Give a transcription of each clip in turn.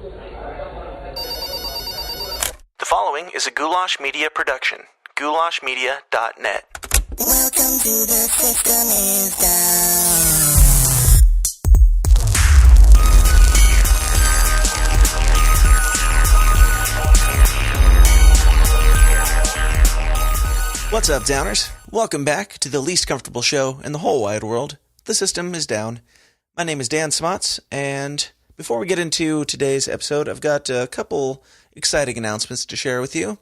The following is a Goulash Media production. goulashmedia.net. Welcome to the System is Down. What's up, Downers? Welcome back to the least comfortable show in the whole wide world. The System is Down. My name is Dan Smots, and before we get into today's episode, I've got a couple exciting announcements to share with you.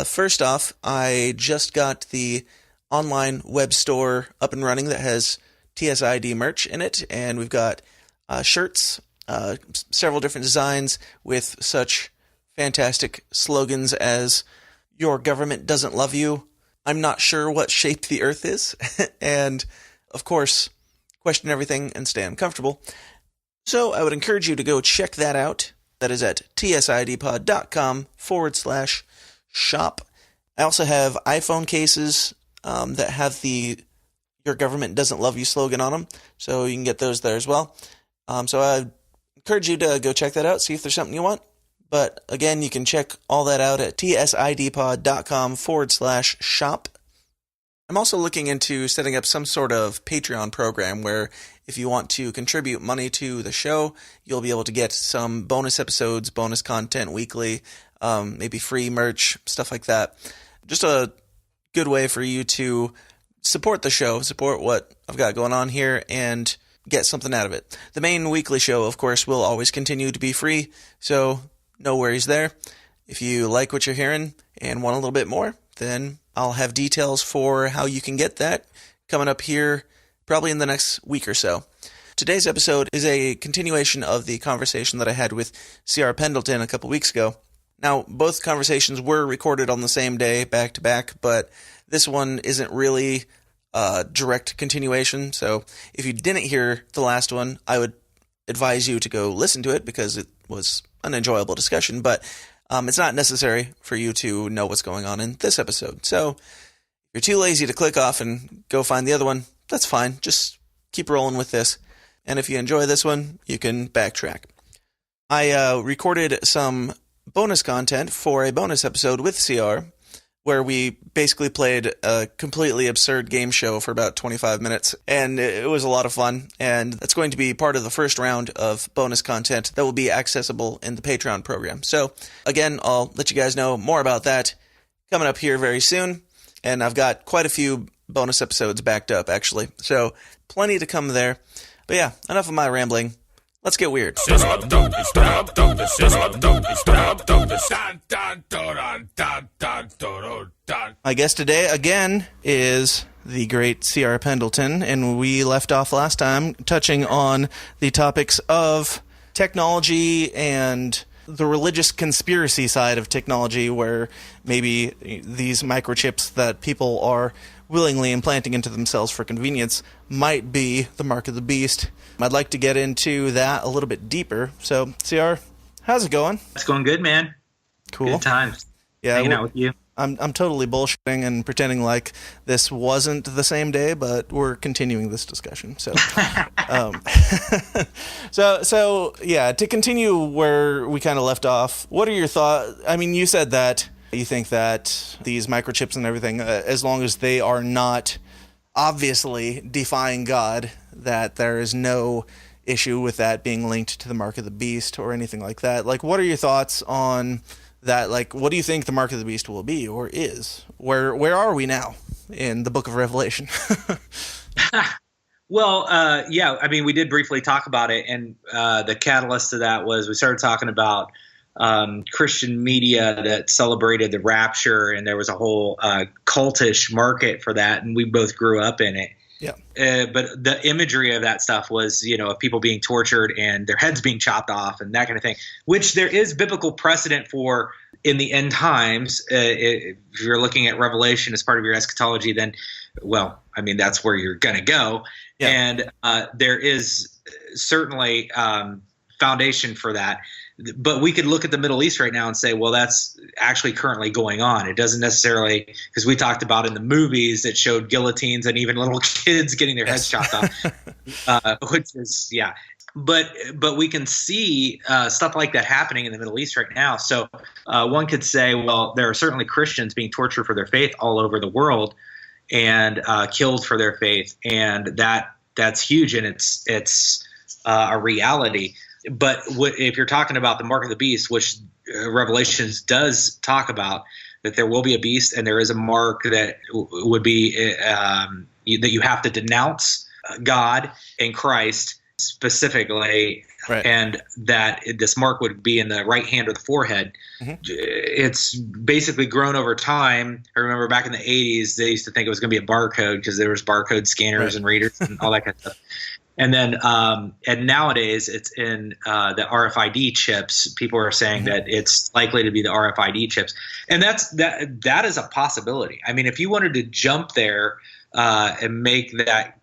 First off, I just got the online web store up and running that has TSID merch in it, and we've got shirts, several different designs with such fantastic slogans as "Your government doesn't love you," "I'm not sure what shape the earth is," and, of course, "Question everything and stay uncomfortable." So I would encourage you to go check that out. That is at tsidpod.com/shop. I also have iPhone cases that have the "Your government doesn't love you" slogan on them, so you can get those there as well. So I encourage you to go check that out, see if there's something you want. But again, you can check all that out at tsidpod.com/shop. I'm also looking into setting up some sort of Patreon program where if you want to contribute money to the show, you'll be able to get some bonus episodes, bonus content weekly, maybe free merch, stuff like that. Just a good way for you to support the show, support what I've got going on here, and get something out of it. The main weekly show, of course, will always continue to be free, so no worries there. If you like what you're hearing and want a little bit more, then I'll have details for how you can get that coming up here probably in the next week or so. Today's episode is a continuation of the conversation that I had with CR Pendleton a couple weeks ago. Now, both conversations were recorded on the same day, back to back, but this one isn't really a direct continuation, so if you didn't hear the last one, I would advise you to go listen to it because it was an enjoyable discussion, but it's not necessary for you to know what's going on in this episode. So if you're too lazy to click off and go find the other one, that's fine. Just keep rolling with this. And if you enjoy this one, you can backtrack. I recorded some bonus content for a bonus episode with CR where we basically played a completely absurd game show for about 25 minutes, and it was a lot of fun, and that's going to be part of the first round of bonus content that will be accessible in the Patreon program. So, again, I'll let you guys know more about that coming up here very soon, and I've got quite a few bonus episodes backed up, actually, so plenty to come there. But yeah, enough of my rambling. Let's get weird. My guest today, again, is the great CR Pendleton, and we left off last time touching on the topics of technology and the religious conspiracy side of technology, where maybe these microchips that people are willingly implanting into themselves for convenience might be the mark of the beast. I'd like to get into that a little bit deeper. So, CR, how's it going? It's going good, man. Cool. Good times. Yeah, hanging out with you. I'm totally bullshitting and pretending like this wasn't the same day, but we're continuing this discussion. So, so yeah, to continue where we kind of left off, what are your thoughts? I mean, you said that you think that these microchips and everything, as long as they are not obviously defying God, that there is no issue with that being linked to the mark of the beast or anything like that. Like, what are your thoughts on that? Like, what do you think the mark of the beast will be or is? Where are we now in the book of Revelation? Well, yeah, I mean, we did briefly talk about it, and the catalyst to that was we started talking about Christian media that celebrated the rapture, and there was a whole cultish market for that, and we both grew up in it. Yeah. But the imagery of that stuff was, of people being tortured and their heads being chopped off and that kind of thing, which there is biblical precedent for in the end times. If you're looking at Revelation as part of your eschatology, then, well, I mean, that's where you're going to go. Yeah. And there is certainly foundation for that. But we could look at the Middle East right now and say, well, that's actually currently going on. It doesn't necessarily, because we talked about in the movies that showed guillotines and even little kids getting their heads chopped off, which is, yeah. but we can see stuff like that happening in the Middle East right now. So one could say, well, there are certainly Christians being tortured for their faith all over the world and killed for their faith, and that's huge, and it's a reality. But if you're talking about the mark of the beast, which Revelations does talk about, that there will be a beast and there is a mark that would be that you have to denounce God and Christ specifically, right, and that this mark would be in the right hand or the forehead. Mm-hmm. It's basically grown over time. I remember back in the 80s, they used to think it was going to be a barcode because there was barcode scanners and readers and all that kind of stuff. And then, and nowadays it's in the RFID chips. People are saying that it's likely to be the RFID chips, and that is a possibility. I mean, if you wanted to jump there and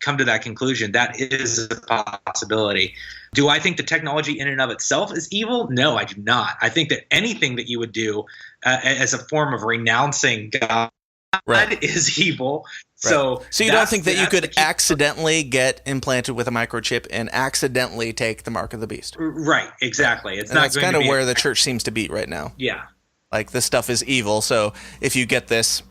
come to that conclusion, that is a possibility. Do I think the technology in and of itself is evil? No, I do not. I think that anything that you would do as a form of renouncing God is evil. Right. So you don't think that you could accidentally get implanted with a microchip and accidentally take the mark of the beast? Right, exactly. It's and not that's kind of where the church seems to be right now. Yeah. Like, this stuff is evil, so if you get this,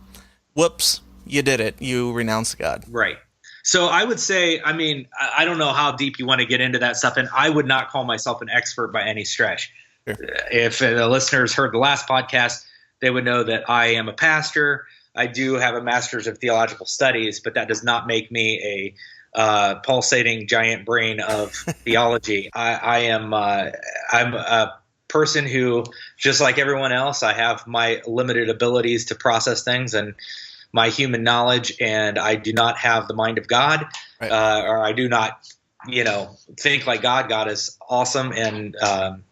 whoops, you did it. You renounce God. Right. So I would say, I mean, I don't know how deep you want to get into that stuff, and I would not call myself an expert by any stretch. Sure. If the listeners heard the last podcast, they would know that I am a pastor. I do have a master's of theological studies, but that does not make me a pulsating giant brain of theology. I'm a person who, just like everyone else, I have my limited abilities to process things and my human knowledge, and I do not have the mind of God, right. Or I do not, think like God. God is awesome and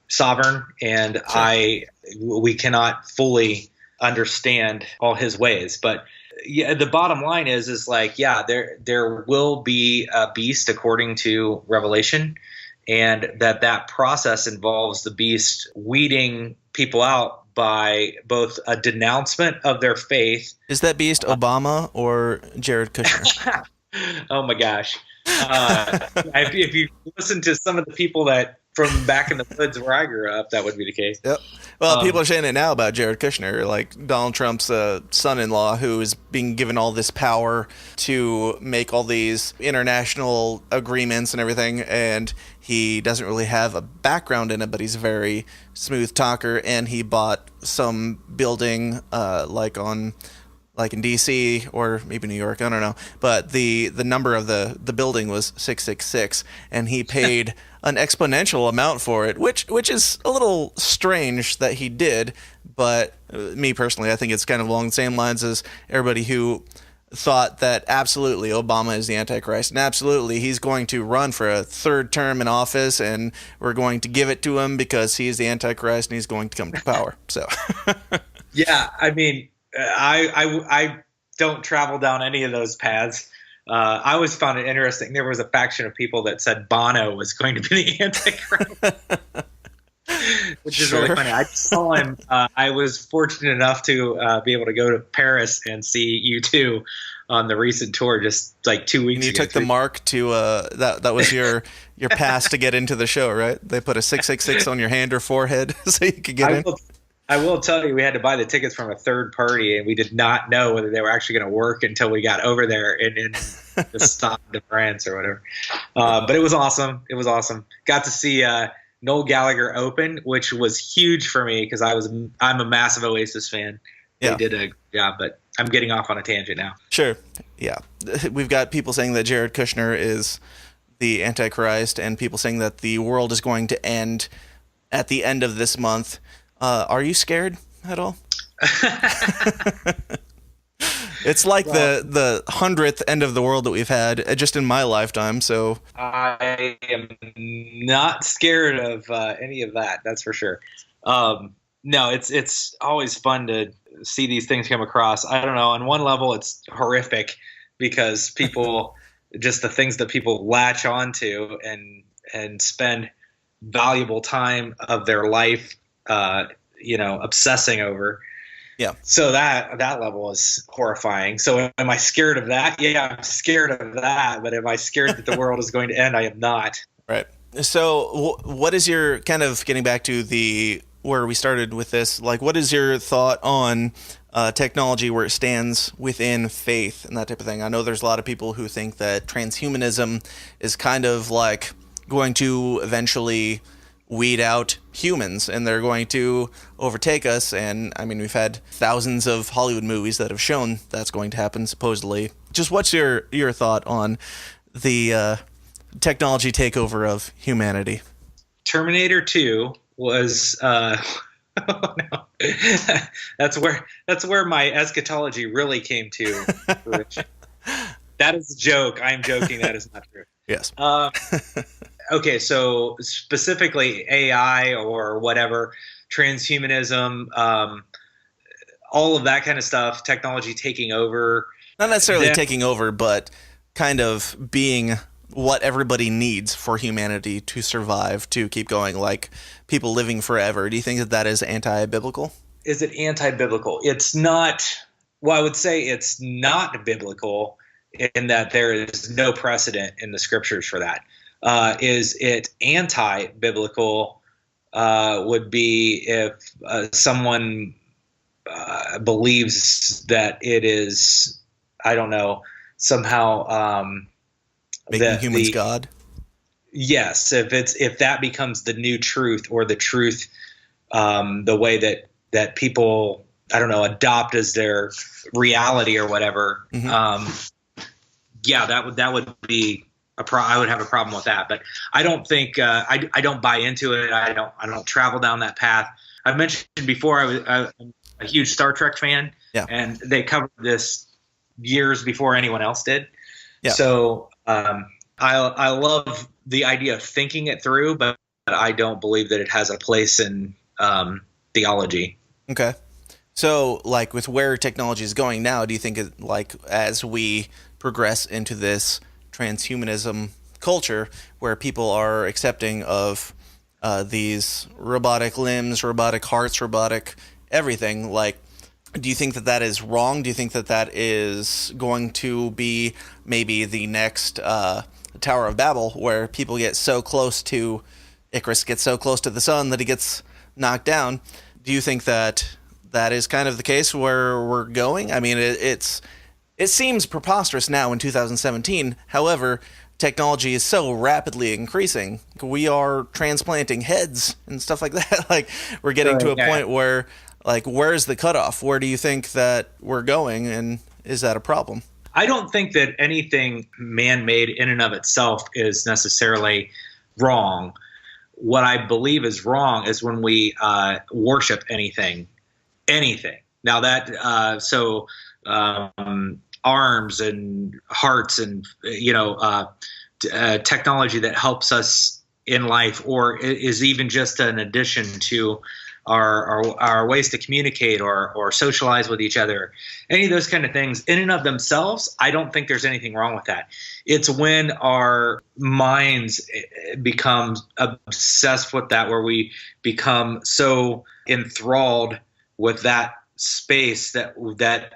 sovereign, and sure. We cannot fully understand all his ways. But yeah, the bottom line is like, yeah, there will be a beast according to Revelation, and that process involves the beast weeding people out by both a denouncement of their faith. Is that beast Obama or Jared Kushner? Oh my gosh. If you listen to some of the people that from back in the woods where I grew up, that would be the case. Yep. Well, people are saying it now about Jared Kushner, like Donald Trump's son-in-law, who is being given all this power to make all these international agreements and everything, and he doesn't really have a background in it, but he's a very smooth talker, and he bought some building like in D.C. or maybe New York, I don't know. But the number of the building was 666, and he paid an exponential amount for it, which is a little strange that he did. But me personally, I think it's kind of along the same lines as everybody who thought that absolutely Obama is the Antichrist, and absolutely he's going to run for a third term in office, and we're going to give it to him because he's the Antichrist and he's going to come to power. So, yeah, I mean, I don't travel down any of those paths. I always found it interesting. There was a faction of people that said Bono was going to be the Antichrist, which is really funny. I saw him. I was fortunate enough to be able to go to Paris and see U2 on the recent tour just like 2 weeks ago. And you took the mark to that was your pass to get into the show, right? They put a 666 on your hand or forehead so you could get in. I will tell you, we had to buy the tickets from a third party, and we did not know whether they were actually going to work until we got over there and in the Stade de France or whatever. But it was awesome. It was awesome. Got to see Noel Gallagher open, which was huge for me because I'm a massive Oasis fan. Yeah. They did a good job, but I'm getting off on a tangent now. Sure. Yeah. We've got people saying that Jared Kushner is the Antichrist, and people saying that the world is going to end at the end of this month. Are you scared at all? It's like the 100th end of the world that we've had just in my lifetime. So I am not scared of any of that. That's for sure. No, it's always fun to see these things come across. I don't know. On one level, it's horrific because people just the things that people latch onto and spend valuable time of their life obsessing over. Yeah. So that level is horrifying. So am I scared of that? Yeah, I'm scared of that. But am I scared that the world is going to end? I am not. Right. So, what is your kind of getting back to the where we started with this? Like, what is your thought on technology where it stands within faith and that type of thing? I know there's a lot of people who think that transhumanism is kind of like going to eventually weed out humans and they're going to overtake us. And I mean, we've had thousands of Hollywood movies that have shown that's going to happen, supposedly. Just what's your thought on the technology takeover of humanity? Terminator 2 was oh no. That's where my eschatology really came to fruition. That is a joke. I am joking. That is not true. Yes. Okay, so specifically AI or whatever, transhumanism, all of that kind of stuff, technology taking over. Not necessarily taking over, but kind of being what everybody needs for humanity to survive, to keep going, like people living forever. Do you think that is anti-biblical? Is it anti-biblical? It's not. Well, I would say it's not biblical in that there is no precedent in the scriptures for that. Is it anti-biblical? Would be if someone believes that it is, I don't know, somehow making humans God. Yes, if that becomes the new truth or the truth, the way that people, I don't know, adopt as their reality or whatever. Mm-hmm. Yeah, that would be I would have a problem with that. But I don't think I don't buy into it. I don't travel down that path. I've mentioned before I'm a huge Star Trek fan, yeah, and they covered this years before anyone else did. Yeah. So I love the idea of thinking it through, but I don't believe that it has a place in theology. Okay. So, like, with where technology is going now, do you think, as we progress into this transhumanism culture where people are accepting of these robotic limbs, robotic hearts, robotic everything, like, do you think that is wrong? Do you think that is going to be maybe the next Tower of Babel, where people get so close to Icarus, gets so close to the sun that he gets knocked down? Do you think that is kind of the case where we're going? I mean, it seems preposterous now in 2017. However, technology is so rapidly increasing. We are transplanting heads and stuff like that. Like, we're getting to a point where, like, where's the cutoff? Where do you think that we're going, and is that a problem? I don't think that anything man-made in and of itself is necessarily wrong. What I believe is wrong is when we worship anything. Now that arms and hearts and technology that helps us in life, or is even just an addition to our ways to communicate or socialize with each other, any of those kind of things in and of themselves, I don't think there's anything wrong with that. It's when our minds become obsessed with that, where we become so enthralled with that space that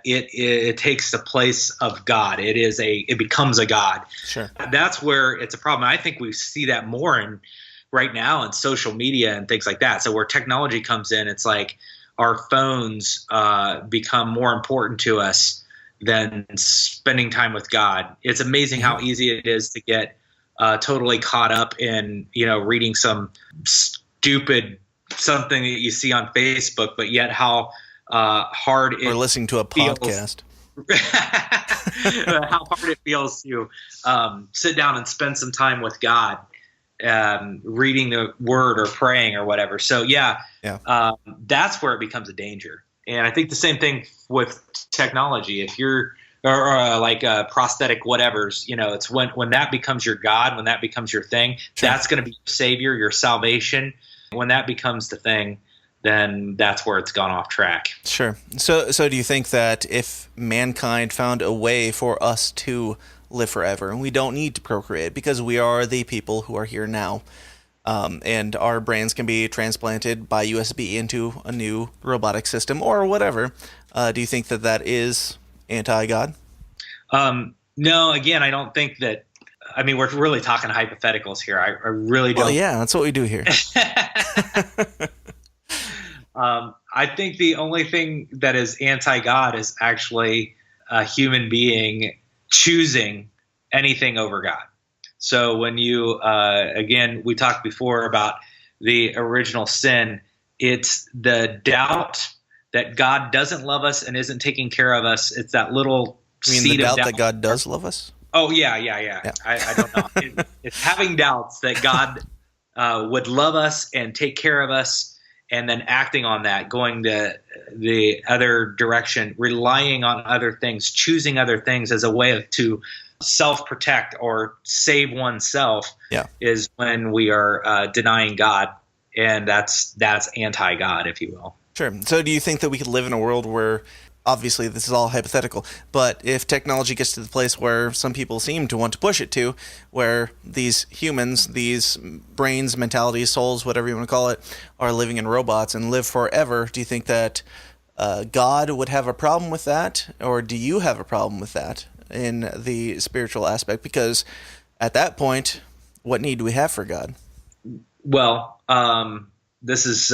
it takes the place of God. It becomes a God. Sure. That's where it's a problem. I think we see that more right now in social media and things like that. So where technology comes in, it's like our phones become more important to us than spending time with God. It's amazing how easy it is to get totally caught up in, reading some stupid something that you see on Facebook, but yet how hard it or listening to a podcast. How hard it feels to sit down and spend some time with God, reading the word or praying or whatever. So that's where it becomes a danger. And I think the same thing with technology. If you're like prosthetic whatevers, it's when that becomes your God, when that becomes your thing, sure, that's going to be your savior, your salvation. When that becomes the thing, then that's where it's gone off track. Sure. So do you think that if mankind found a way for us to live forever, and we don't need to procreate because we are the people who are here now, and our brains can be transplanted by USB into a new robotic system or whatever, do you think that is anti-God? No, again, I don't think that I mean, we're really talking hypotheticals here. I really don't. Well, yeah, that's what we do here. I think the only thing that is anti-God is actually a human being choosing anything over God. So when you, again, we talked before about the original sin, it's the doubt that God doesn't love us and isn't taking care of us. It's that little You mean seed the of doubt that God does love us? Oh, yeah. I don't know. It's having doubts that God would love us and take care of us, and then acting on that, going the other direction, relying on other things, choosing other things as a way to self-protect or save oneself, is when we are denying God, and that's anti-God, if you will. Sure. So do you think that we could live in a world where, obviously this is all hypothetical, but if technology gets to the place where some people seem to want to push it to, where these humans, these brains, mentalities, souls, whatever you want to call it, are living in robots and live forever, do you think that God would have a problem with that? Or do you have a problem with that in the spiritual aspect? Because at that point, what need do we have for God? Well, this is...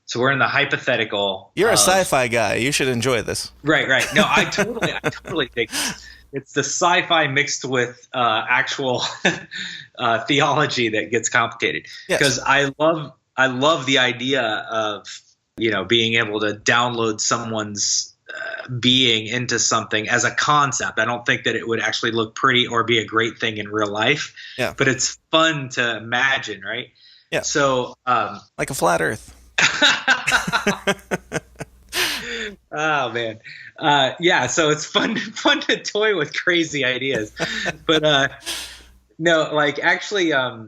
So we're in the hypothetical. You're a sci-fi guy. You should enjoy this. Right. No, I totally think it's the sci-fi mixed with actual theology that gets complicated. Because I love the idea of being able to download someone's being into something as a concept. I don't think that it would actually look pretty or be a great thing in real life. Yeah. But it's fun to imagine, right? Yeah. So like a flat Earth. Oh man, so it's fun to toy with crazy ideas, but no, like actually, I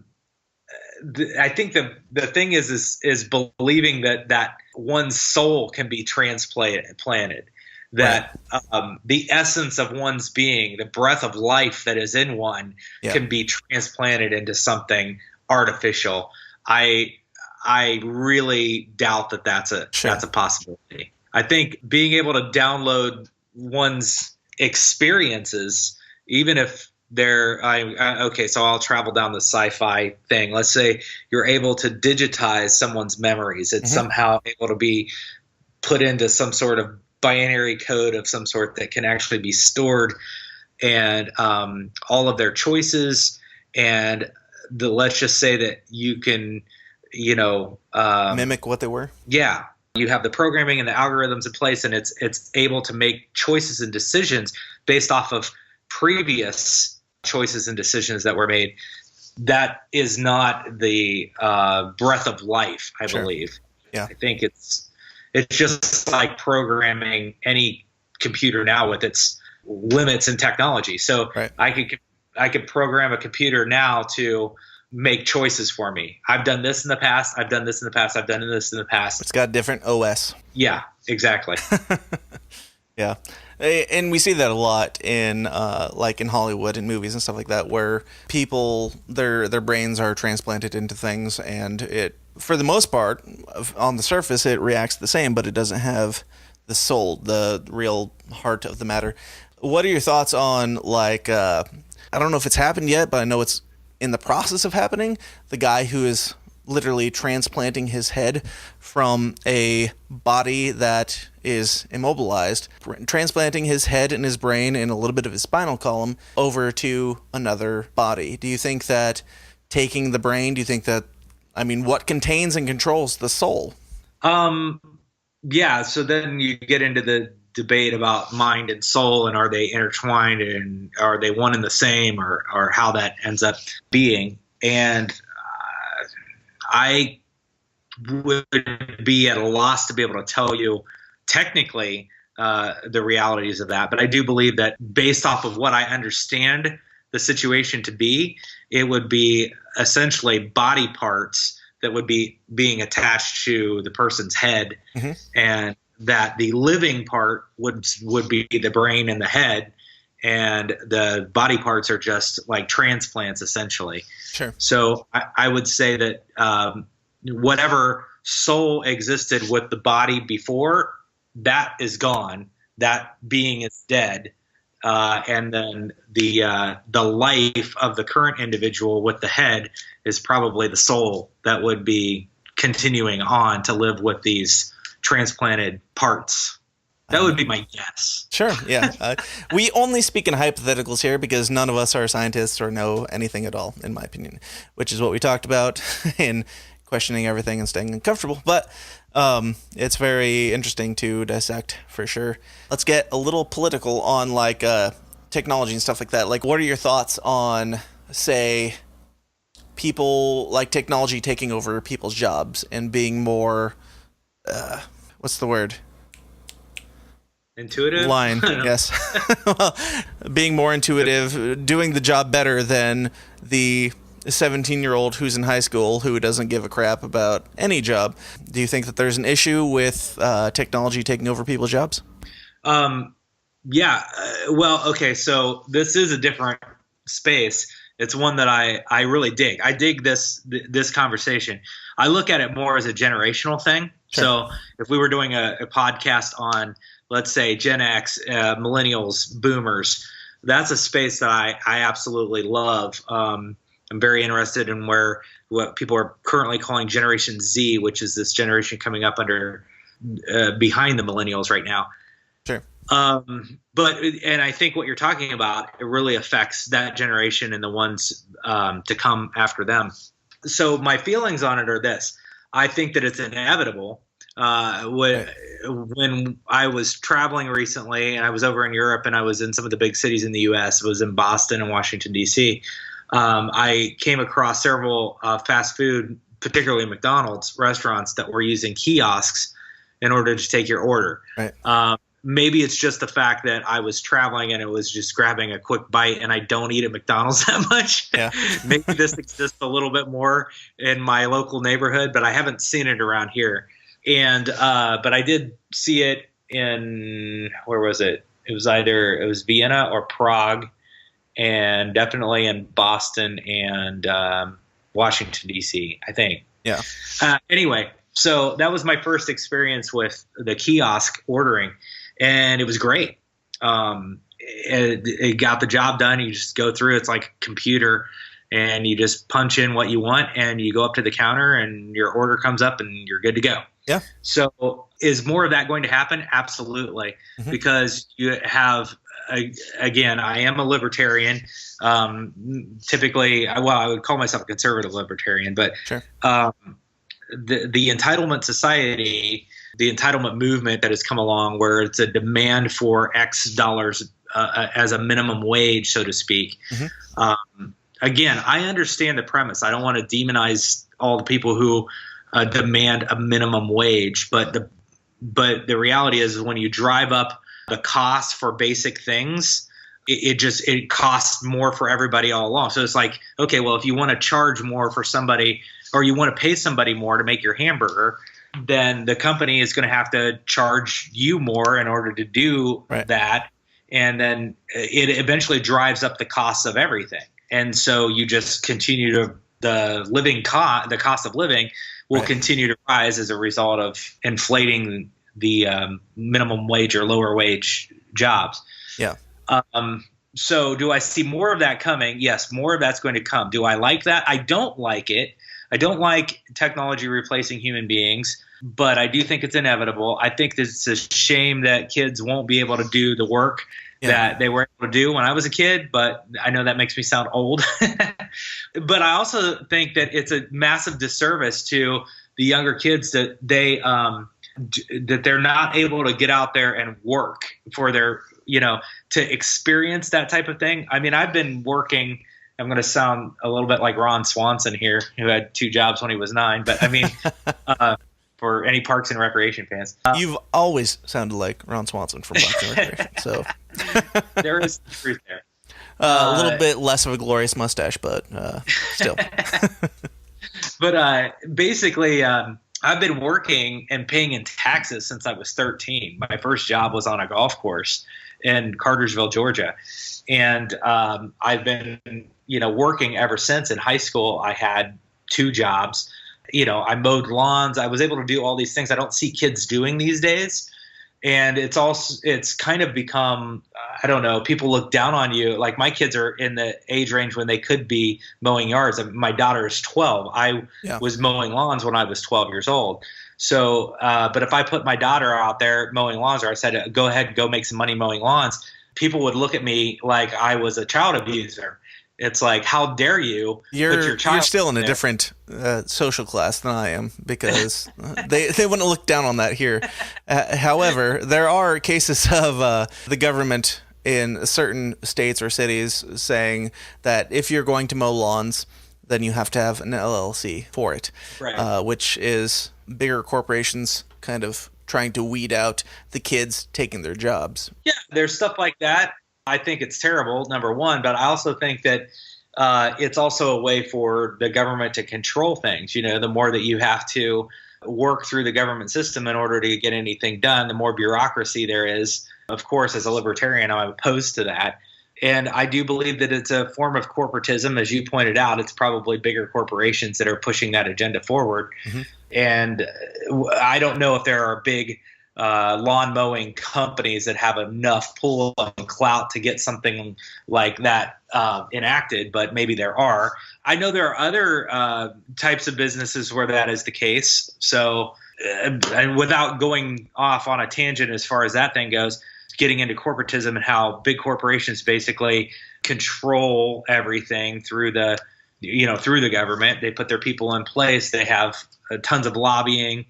think the thing is believing that one's soul can be transplanted, that the essence of one's being, the breath of life that is in one, can be transplanted into something artificial. I really doubt that that's a possibility. I think being able to download one's experiences, even if they're so I'll travel down the sci-fi thing. Let's say you're able to digitize someone's memories. It's somehow able to be put into some sort of binary code of some sort that can actually be stored, and all of their choices, and let's just say that you can mimic what they were. Yeah. You have the programming and the algorithms in place, and it's able to make choices and decisions based off of previous choices and decisions that were made. That is not the breath of life, I believe. Yeah. I think it's just like programming any computer now with its limits and technology. So I could program a computer now to make choices for me. I've done this in the past. I've done this in the past. I've done this in the past. It's got different OS. Yeah, exactly. Yeah. And we see that a lot in like in Hollywood and movies and stuff like that, where people, their brains are transplanted into things, and it, for the most part, on the surface, it reacts the same, but it doesn't have the soul, the real heart of the matter. What are your thoughts on, like, I don't know if it's happened yet, but I know it's in the process of happening, the guy who is literally transplanting his head from a body that is immobilized, transplanting his head and his brain and a little bit of his spinal column over to another body. Do you think that taking the brain, what contains and controls the soul? Yeah, so then you get into the debate about mind and soul, and are they intertwined, and are they one and the same, or how that ends up being. And I would be at a loss to be able to tell you technically the realities of that. But I do believe that based off of what I understand the situation to be, it would be essentially body parts that would be being attached to the person's head, and that the living part would be the brain and the head, and the body parts are just like transplants essentially. Sure. So I would say that whatever soul existed with the body before, that is gone. That being is dead. and then the life of the current individual with the head is probably the soul that would be continuing on to live with these transplanted parts. That would be my guess. Sure, yeah. We only speak in hypotheticals here because none of us are scientists or know anything at all, in my opinion, which is what we talked about in questioning everything and staying uncomfortable. But it's very interesting to dissect, for sure. Let's get a little political on, like, technology and stuff like that. Like, what are your thoughts on, say, people, like, technology taking over people's jobs and being more, what's the word? Intuitive? Line, yes. Well, being more intuitive, doing the job better than the 17-year-old who's in high school who doesn't give a crap about any job. Do you think that there's an issue with technology taking over people's jobs? Yeah. Well, okay, so this is a different space. It's one that I really dig. I dig this conversation. I look at it more as a generational thing. Sure. So if we were doing a podcast on, let's say, Gen X, millennials, boomers, that's a space that I absolutely love. I'm very interested in what people are currently calling Generation Z, which is this generation coming up behind the millennials right now. Sure. And I think what you're talking about, it really affects that generation and the ones to come after them. So my feelings on it are this. I think that it's inevitable. When I was traveling recently and I was over in Europe and I was in some of the big cities in the U.S., I was in Boston and Washington, D.C., I came across several fast food, particularly McDonald's restaurants, that were using kiosks in order to take your order. Right. Maybe it's just the fact that I was traveling and it was just grabbing a quick bite, and I don't eat at McDonald's that much. Yeah. Maybe this exists a little bit more in my local neighborhood, but I haven't seen it around here. And but I did see it in, where was it? It was Vienna or Prague, and definitely in Boston and Washington, D.C., I think. Yeah. Anyway, so that was my first experience with the kiosk ordering, and it was great. It got the job done. You just go through. It's like a computer, and you just punch in what you want, and you go up to the counter, and your order comes up, and you're good to go. Yeah. So is more of that going to happen? Absolutely. Mm-hmm. Because you have, again, I am a libertarian. Typically, I would call myself a conservative libertarian, but sure. The entitlement society, the entitlement movement that has come along, where it's a demand for X dollars as a minimum wage, so to speak. Mm-hmm. Again, I understand the premise. I don't want to demonize all the people who demand a minimum wage, but the reality is when you drive up the cost for basic things, it costs more for everybody all along. So it's like, okay, well, if you want to charge more for somebody, or you want to pay somebody more to make your hamburger, then the company is going to have to charge you more in order to do that. And then it eventually drives up the cost of everything. And so you just continue to, the cost of living will continue to rise as a result of inflating the minimum wage or lower wage jobs. Yeah. So do I see more of that coming? Yes, more of that's going to come. Do I like that? I don't like it. I don't like technology replacing human beings, but I do think it's inevitable. I think it's a shame that kids won't be able to do the work that they were able to do when I was a kid, but I know that makes me sound old. But I also think that it's a massive disservice to the younger kids that they're not able to get out there and work for their, to experience that type of thing. I mean, I've been working, I'm going to sound a little bit like Ron Swanson here, who had 2 jobs when he was 9, but I mean, for any Parks and Recreation fans. You've always sounded like Ron Swanson from Parks and Recreation, so. There is truth there. A little bit less of a glorious mustache, but still. But basically, I've been working and paying in taxes since I was 13. My first job was on a golf course in Cartersville, Georgia. And I've been, working ever since. In high school, I had 2 jobs. I mowed lawns. I was able to do all these things I don't see kids doing these days. And it's kind of become, I don't know, people look down on you. Like my kids are in the age range when they could be mowing yards. My daughter is 12. I Yeah. was mowing lawns when I was 12 years old. So, but if I put my daughter out there mowing lawns, or I said, go ahead and go make some money mowing lawns, people would look at me like I was a child abuser. It's like, how dare you put your child? You're still in a there? different social class than I am, because they wouldn't look down on that here. However, there are cases of the government in certain states or cities saying that if you're going to mow lawns, then you have to have an LLC for it, Right. which is bigger corporations kind of trying to weed out the kids taking their jobs. Yeah, there's stuff like that. I think it's terrible, number one, but I also think that it's also a way for the government to control things. You know, the more that you have to work through the government system in order to get anything done, the more bureaucracy there is. Of course, as a libertarian, I'm opposed to that. And I do believe that it's a form of corporatism. As you pointed out, it's probably bigger corporations that are pushing that agenda forward. Mm-hmm. And I don't know if there are big lawn mowing companies that have enough pull and clout to get something like that enacted, but maybe there are. I know there are other types of businesses where that is the case. So, and without going off on a tangent as far as that thing goes, getting into corporatism and how big corporations basically control everything through the government. They put their people in place. They have tons of lobbying.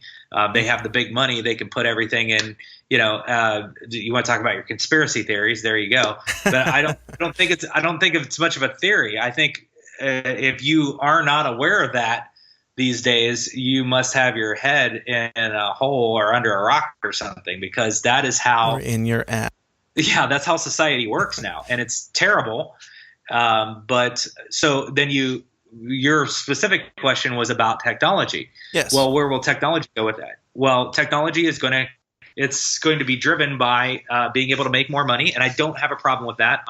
They have the big money. They can put everything in. You want to talk about your conspiracy theories? There you go. But I don't think it's much of a theory. I think if you are not aware of that these days, you must have your head in a hole or under a rock or something, because that is how, or in your app. Yeah, that's how society works now, and it's terrible. But so then your specific question was about technology. Yes. Well, where will technology go with that? Well, technology is going to be driven by being able to make more money, and I don't have a problem with that.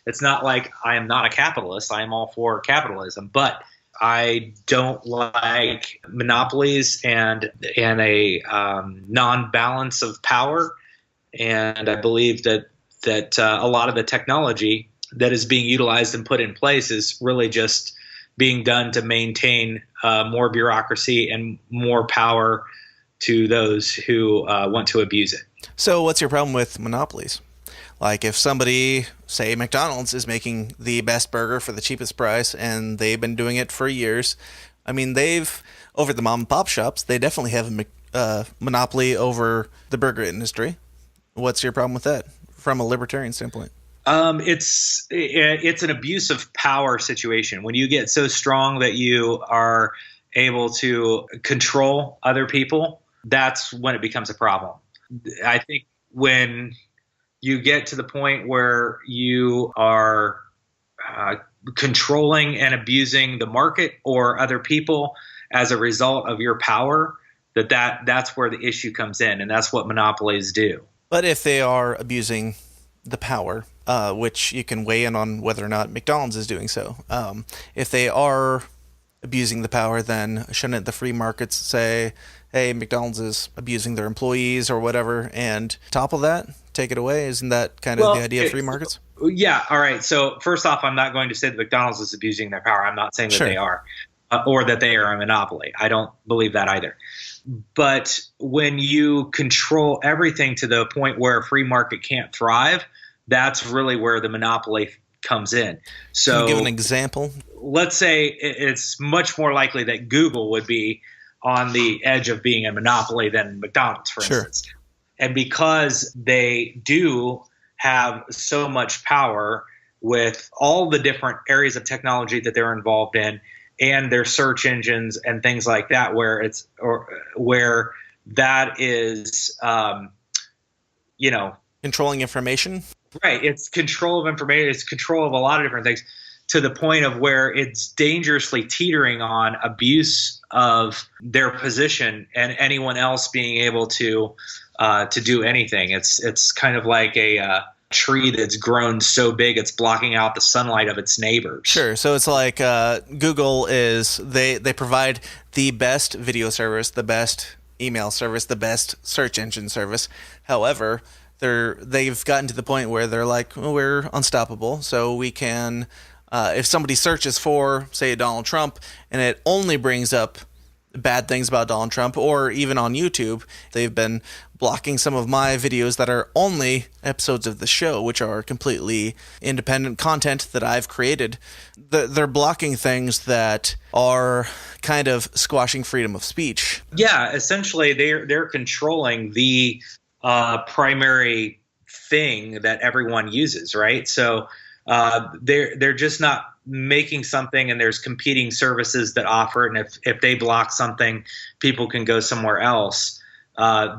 It's not like I am not a capitalist. I am all for capitalism, but I don't like monopolies and a non-balance of power. And I believe that a lot of the technology that is being utilized and put in place is really just being done to maintain more bureaucracy and more power to those who want to abuse it. So what's your problem with monopolies? Like if somebody, say McDonald's, is making the best burger for the cheapest price and they've been doing it for years. I mean, over the mom and pop shops, they definitely have a monopoly over the burger industry. What's your problem with that from a libertarian standpoint? It's an abuse of power situation. When you get so strong that you are able to control other people, that's when it becomes a problem. I think when you get to the point where you are controlling and abusing the market or other people as a result of your power, that's where the issue comes in, and that's what monopolies do. But if they are abusing the power, which you can weigh in on whether or not McDonald's is doing so, if they are abusing the power, then shouldn't the free markets say, hey, McDonald's is abusing their employees or whatever, and topple that, take it away? Isn't that kind of the idea of free markets? Yeah. All right. So first off, I'm not going to say that McDonald's is abusing their power. I'm not saying that Sure. they are, or that they are a monopoly. I don't believe that either. But when you control everything to the point where a free market can't thrive, that's really where the monopoly comes in. So Can you give an example? Let's say it's much more likely that Google would be on the edge of being a monopoly than McDonald's, for Sure. instance. And because they do have so much power with all the different areas of technology that they're involved in and their search engines and things like that, where that is, Controlling information? right. It's control of information. It's control of a lot of different things, to the point of where it's dangerously teetering on abuse of their position and anyone else being able to do anything. It's kind of like a tree that's grown so big it's blocking out the sunlight of its neighbors. Sure. So it's like Google is they provide the best video service, the best email service, the best search engine service. However, they've gotten to the point where they're like, well, we're unstoppable, so we can, if somebody searches for, say, Donald Trump, and it only brings up bad things about Donald Trump, or even on YouTube, they've been blocking some of my videos that are only episodes of the show, which are completely independent content that I've created. They're blocking things that are kind of squashing freedom of speech. Yeah, essentially they're controlling the primary thing that everyone uses, right? So they're just not making something, and there's competing services that offer it, and if they block something, people can go somewhere else.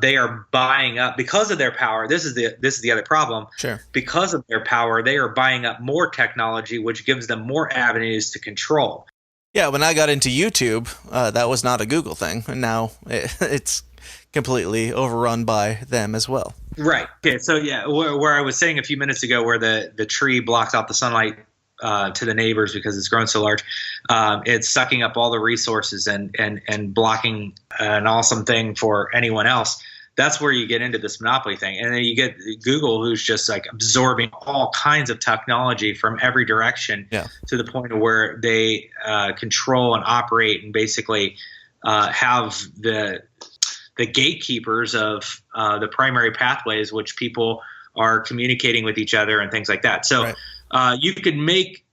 They are buying up because of their power. This is the other problem. Sure. Because of their power, they are buying up more technology, which gives them more avenues to control. Yeah, when I got into YouTube, that was not a Google thing, and now it's completely overrun by them as well. Right. Okay. So yeah, where I was saying a few minutes ago, where the tree blocks out the sunlight to the neighbors because it's grown so large, it's sucking up all the resources and blocking an awesome thing for anyone else. That's where you get into this monopoly thing. And then you get Google, who's just like absorbing all kinds of technology from every direction, to the point of where they control and operate and basically have the gatekeepers of the primary pathways, which people are communicating with each other and things like that. So you could make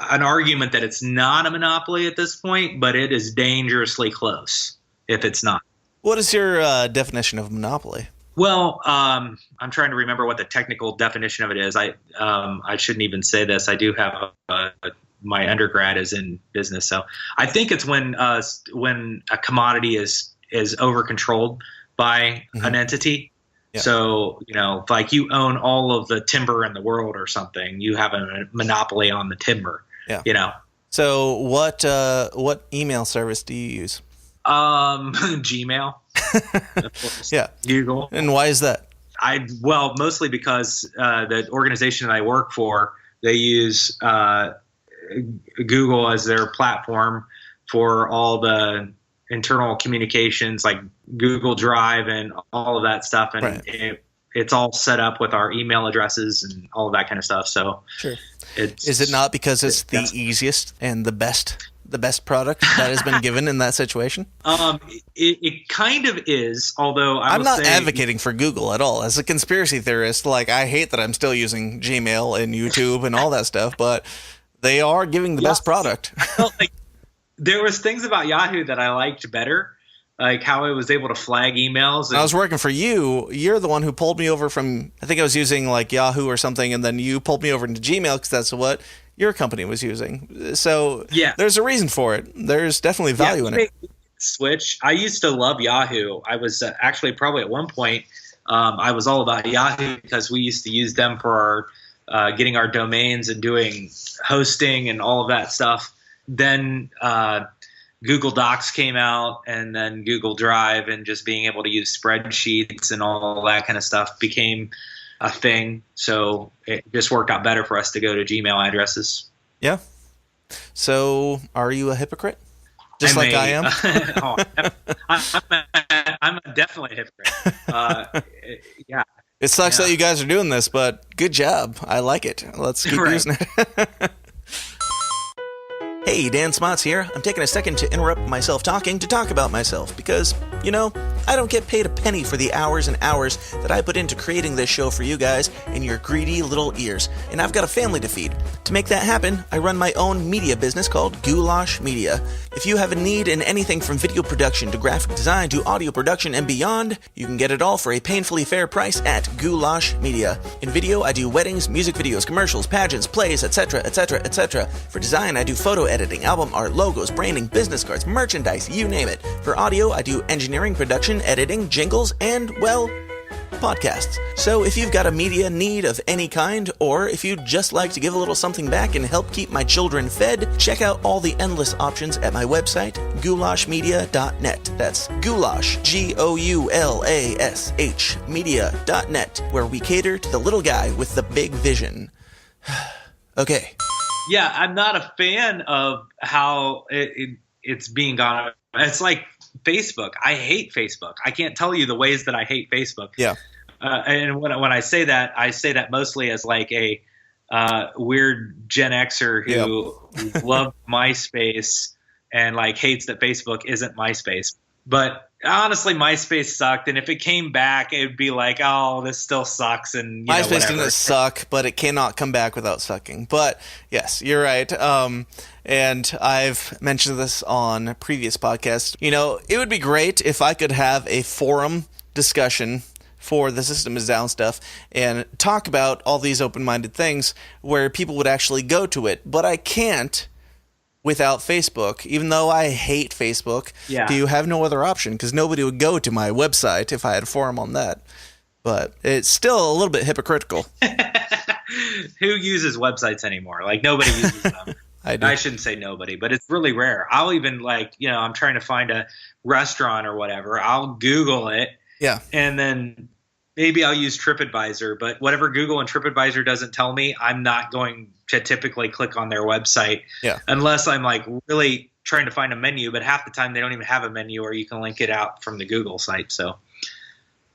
an argument that it's not a monopoly at this point, but it is dangerously close if it's not. What is your definition of monopoly? Well, I'm trying to remember what the technical definition of it is. I shouldn't even say this. I do have my undergrad is in business, so I think it's when a commodity is over controlled by an entity. Yeah. So, like you own all of the timber in the world or something, you have a monopoly on the timber. Yeah. So what email service do you use? Gmail. Of course. Yeah. Google. And why is that? Mostly because the organization that I work for, they use Google as their platform for all the internal communications, like Google Drive and all of that stuff. And it's all set up with our email addresses and all of that kind of stuff. So sure. Is it not because it's the easiest and the best product that has been given in that situation? It kind of is, although I'm not advocating for Google at all. As a conspiracy theorist, I hate that I'm still using Gmail and YouTube and all that stuff, but they are giving the best product. Well, there was things about Yahoo that I liked better, like how it was able to flag emails. When I was working for you, you're the one who pulled me over from, I think I was using Yahoo or something, and then you pulled me over into Gmail because that's what your company was using. So there's a reason for it. There's definitely value in it. Switch. I used to love Yahoo. I was actually probably at one point, I was all about Yahoo because we used to use them for our getting our domains and doing hosting and all of that stuff. Then Google Docs came out, and then Google Drive, and just being able to use spreadsheets and all that kind of stuff became a thing. So it just worked out better for us to go to Gmail addresses. Yeah. So are you a hypocrite? Just like I am? I'm definitely a hypocrite. Yeah. It sucks that you guys are doing this, but good job. I like it. Let's keep using it. Hey, Dan Smots here. I'm taking a second to interrupt myself talking to talk about myself because, I don't get paid a penny for the hours and hours that I put into creating this show for you guys and your greedy little ears, and I've got a family to feed. To make that happen, I run my own media business called Goulash Media. If you have a need in anything from video production to graphic design to audio production and beyond, you can get it all for a painfully fair price at Goulash Media. In video, I do weddings, music videos, commercials, pageants, plays, etc., etc., etc. For design, I do photo editing, album art, logos, branding, business cards, merchandise, you name it. For audio, I do engineering, production, editing, jingles, and, podcasts. So if you've got a media need of any kind, or if you'd just like to give a little something back and help keep my children fed, check out all the endless options at my website, goulashmedia.net. That's goulash, Goulash, media.net, where we cater to the little guy with the big vision. Okay. Yeah, I'm not a fan of how it's being gone. It's like Facebook. I hate Facebook. I can't tell you the ways that I hate Facebook. Yeah. And when I say that mostly as like a weird Gen Xer who loved MySpace and like hates that Facebook isn't MySpace. But honestly, MySpace sucked, and if it came back, it would be like, oh, this still sucks. And MySpace didn't suck, but it cannot come back without sucking. But yes, you're right. And I've mentioned this on previous podcasts. It would be great if I could have a forum discussion for the System is Down stuff and talk about all these open-minded things where people would actually go to it. But I can't without Facebook, even though I hate Facebook. Yeah. Do you have no other option? Because nobody would go to my website if I had a forum on that. But it's still a little bit hypocritical. Who uses websites anymore? Like, nobody uses them. I shouldn't say nobody, but it's really rare. I'll even I'm trying to find a restaurant or whatever. I'll Google it. Yeah. And then maybe I'll use TripAdvisor, but whatever Google and TripAdvisor doesn't tell me, I'm not going to typically click on their website unless I'm like really trying to find a menu, but half the time they don't even have a menu or you can link it out from the Google site. So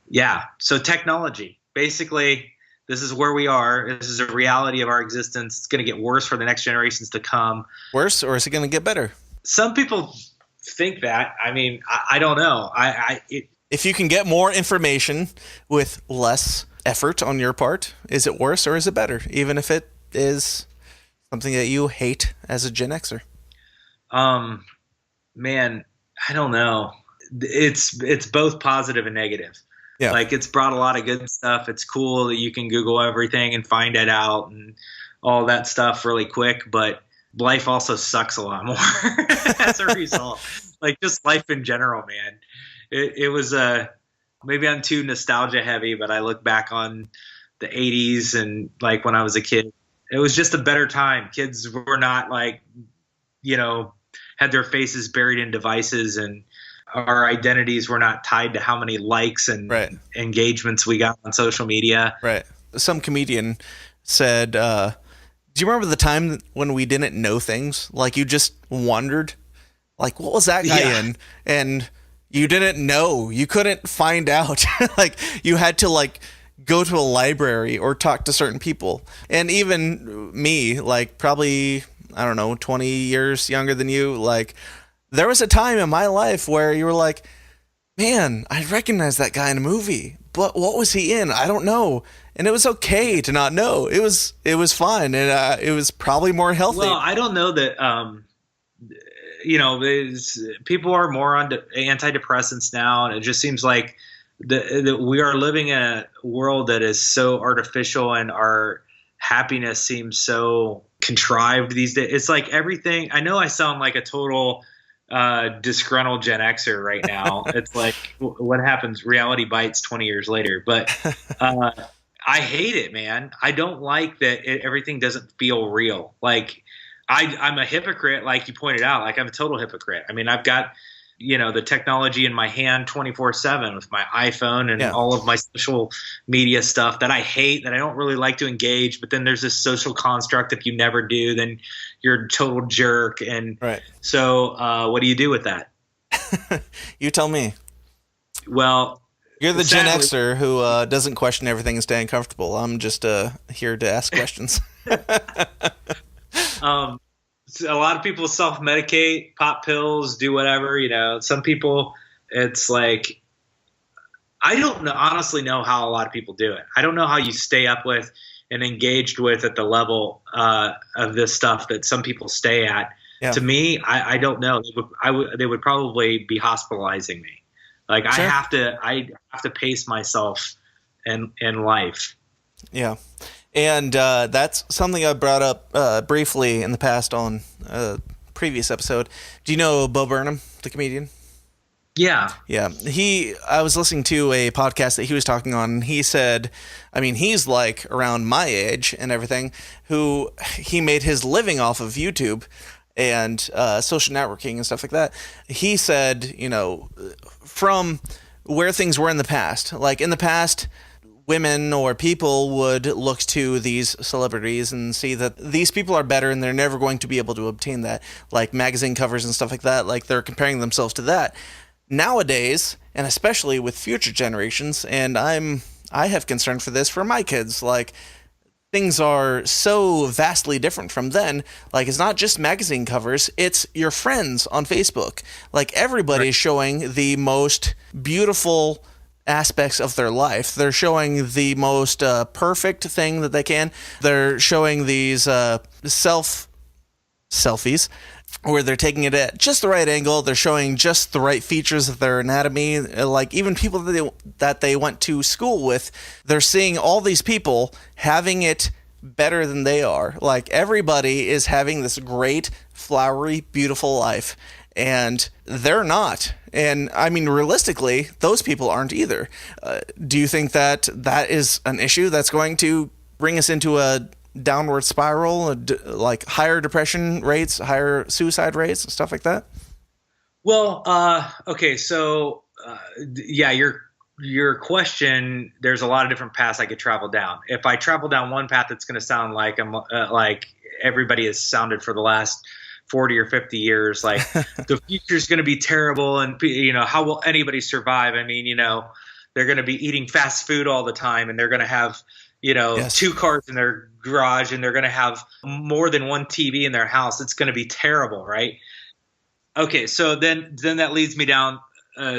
yeah. So technology, basically this is where we are. This is a reality of our existence. It's going to get worse for the next generations to come. Worse, or is it going to get better? Some people think that. I mean, I don't know. If you can get more information with less effort on your part, is it worse or is it better? Even if it is something that you hate as a Gen Xer. Man, I don't know. It's both positive and negative. Yeah. Like, it's brought a lot of good stuff. It's cool that you can Google everything and find it out and all that stuff really quick, but life also sucks a lot more as a result. Like, just life in general, man. It was maybe I'm too nostalgia heavy, but I look back on the 80s and like when I was a kid, it was just a better time. Kids were not like, had their faces buried in devices, and our identities were not tied to how many likes and engagements we got on social media. Right. Some comedian said, do you remember the time when we didn't know things? Like, you just wondered, like, what was that guy in? And you didn't know. You couldn't find out. Like, you had to like go to a library or talk to certain people. And even me, like probably, I don't know, 20 years younger than you, like there was a time in my life where you were like, man, I recognize that guy in a movie, but what was he in? I don't know. And it was okay to not know. It was fine. And it was probably more healthy. Well, I don't know that, people are more on antidepressants now, and it just seems like that we are living in a world that is so artificial, and our happiness seems so contrived these days. It's like everything. I know I sound like a total disgruntled Gen Xer right now. It's like, what happens? Reality bites 20 years later. But I hate it, man. I don't like that everything doesn't feel real. Like, I'm a hypocrite, like you pointed out. Like, I'm a total hypocrite. I mean, I've got, the technology in my hand 24/7 with my iPhone and all of my social media stuff that I hate, that I don't really like to engage. But then there's this social construct. If you never do, then you're a total jerk. And so what do you do with that? You tell me. Well, you're the Gen Xer who doesn't question everything and stay uncomfortable. I'm just here to ask questions. A lot of people self-medicate, pop pills, do whatever, some people, it's like, I don't honestly know how a lot of people do it. I don't know how you stay up with and engaged with at the level of this stuff that some people stay at. Yeah. To me, I don't know. They would probably be hospitalizing me. Like, sure. I have to pace myself in life. Yeah. And that's something I brought up briefly in the past on a previous episode. Do you know Bo Burnham, the comedian? Yeah. Yeah. I was listening to a podcast that he was talking on, and he said, I mean, he's like around my age and everything, who he made his living off of YouTube and social networking and stuff like that. He said, from where things were in the past, like in the past, women or people would look to these celebrities and see that these people are better and they're never going to be able to obtain that, like magazine covers and stuff like that. Like, they're comparing themselves to that. nowadays, and especially with future generations, and I have concern for this for my kids, like, things are so vastly different from then. Like, it's not just magazine covers, it's your friends on Facebook. Like, everybody's showing the most beautiful aspects of their life. They're showing the most perfect thing that they can. They're showing these selfies where they're taking it at just the right angle. They're showing just the right features of their anatomy. Like, even people that they went to school with, they're seeing all these people having it better than they are. Like, everybody is having this great, flowery, beautiful life, and they're not. And I mean, realistically, those people aren't either. Do you think that is an issue that's going to bring us into a downward spiral, like higher depression rates, higher suicide rates, stuff like that? Well, okay, so yeah, your question. There's a lot of different paths I could travel down. If I travel down one path, it's going to sound like I'm like everybody has sounded for the last 40 or 50 years. Like, the future is going to be terrible, and how will anybody survive? I mean, they're going to be eating fast food all the time, and they're going to have two cars in their garage, and they're going to have more than one TV in their house. It's going to be terrible, right? Okay, so then that leads me down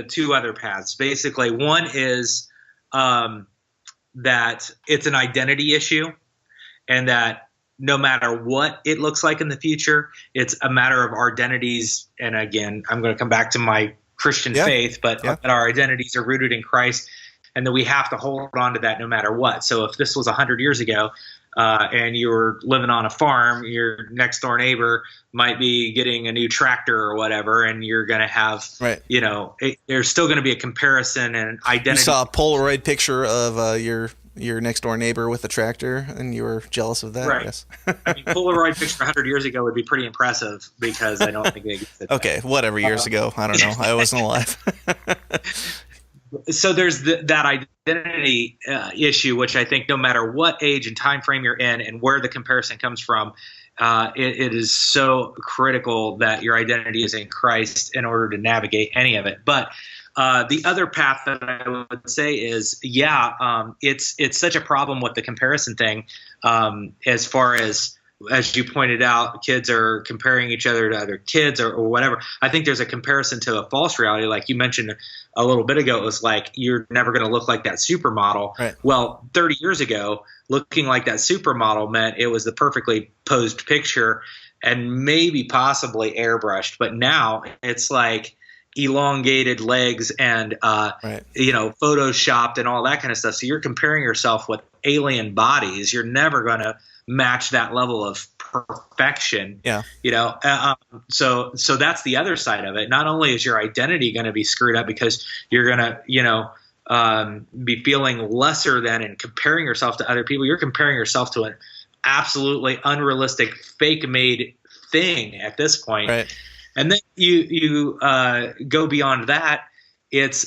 two other paths. Basically, one is that it's an identity issue, and that no matter what it looks like in the future, it's a matter of our identities. And again, I'm going to come back to my Christian faith, but that our identities are rooted in Christ, and that we have to hold on to that no matter what. So if this was 100 years ago, and you were living on a farm, your next door neighbor might be getting a new tractor or whatever, and you're going to have, there's still going to be a comparison and identity. You saw a Polaroid picture of your next door neighbor with a tractor, and you were jealous of that. Right. Yes. I mean, Polaroid picture 100 years ago would be pretty impressive, because I don't think they existed. Okay, whatever years ago. I don't know. I wasn't alive. So there's that identity issue, which I think no matter what age and time frame you're in and where the comparison comes from, it is so critical that your identity is in Christ in order to navigate any of it. But the other path that I would say is, it's such a problem with the comparison thing, as far as you pointed out, kids are comparing each other to other kids or whatever. I think there's a comparison to a false reality. Like you mentioned a little bit ago, it was like, you're never going to look like that supermodel. Right. Well, 30 years ago, looking like that supermodel meant it was the perfectly posed picture and maybe possibly airbrushed. But now it's like elongated legs and photoshopped and all that kind of stuff. So you're comparing yourself with alien bodies. You're never going to match that level of perfection. So that's the other side of it. Not only is your identity going to be screwed up because you're going to be feeling lesser than and comparing yourself to other people, you're comparing yourself to an absolutely unrealistic, fake made thing at this point. Right. And then you go beyond that. It's